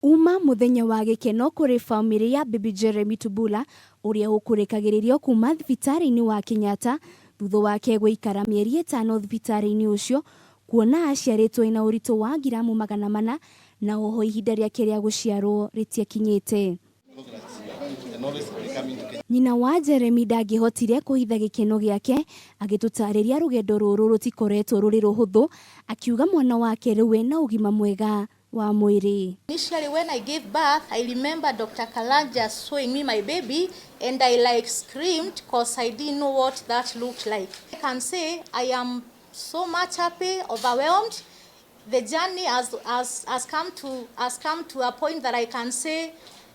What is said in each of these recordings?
Uma muthenya wa gikeno kuri family ya Baby Jeremy Tubula uria ukurikagiririo kuma thibitari-ini wa Kenyatta thutha wake guikara mieri 5 thibitari-ini ucio kuona aciaritwo ina uritu wa giramu 400 na oho ihinda riake ria guciarwo ritiakinyite. Nyina wa Jeremy ndangihotire kuhitha gikeno giake agitutariria rugendo ruru rutikoretwo ruri ruhuthu akiuga mwana wake riwe na ugima mwega wa mwiri. Initially when I gave birth, I remember Dr. Kalanja showing me my baby and I screamed because I didn't know what that looked like. I can say I am so much happy, overwhelmed. The journey has come to a point that I can say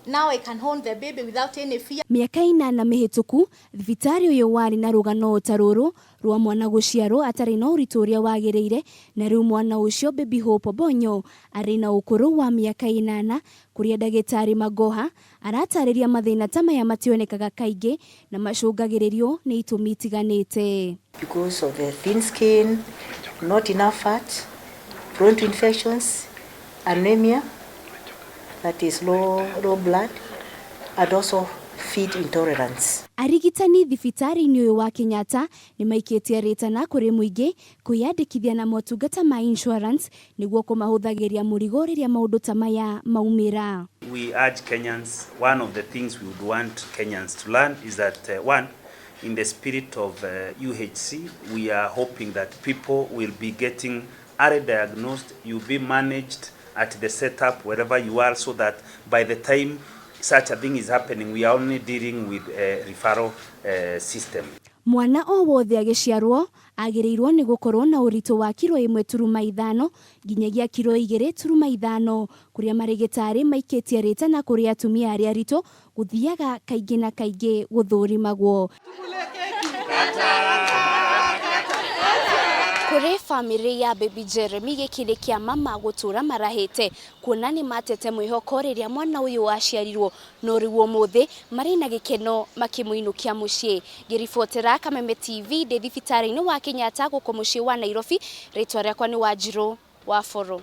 now I can hold the baby without any fear. Miaka 8 mihituku thibitari uyu wari na rugano taruru rwa mwana guciarwo atari na uritu uria wagiriire na riu mwana ucio Baby Hope Bonyo ari na ukuru wa miaka 8 kuria ndagitari Magoha aratariria mathina ta maya mationekaga kaingi na macungagiririo ni itumi itiganite. Because of the thin skin, not enough fat, prone to infections, anemia, that is low blood, and also feed intolerance. Arigitani thibitari-ini uyu wa Kenyatta ni maikitie ritana kuri muingi kuyandikithia na motungata ma insurance niguo kumahuthagiria murigo riria maundu ta maya maumira. We urge Kenyans, one of the things we would want Kenyans to learn is that one, in the spirit of UHC, we are hoping that people will be getting early diagnosed, you'll be managed at the setup wherever you are, so that by the time such a thing is happening, we are only dealing with a referral system. Mwana o wothe agiciarwo agirirwo ni gukorwo na uritu wa kilo 1.5 nginyagia kilo 2.5 kuria marigitari maikitie ritana kuri atumia aria aritu guthiaga kaingi na kaingi guthurimagwo. Kuri family ya Baby Jeremy gikiri kia mama gutura marahite kuona ni matete mwihoko riria mwana uyu waciarirwo no riwo muthi mari na gikeno makimuinukia mucii. Ngiribotera Kameme TV de thibitari-ini wa Kenyatta guko mucii wa Nairobi. Ritwa riakwa ni Wanjiru wa Foro.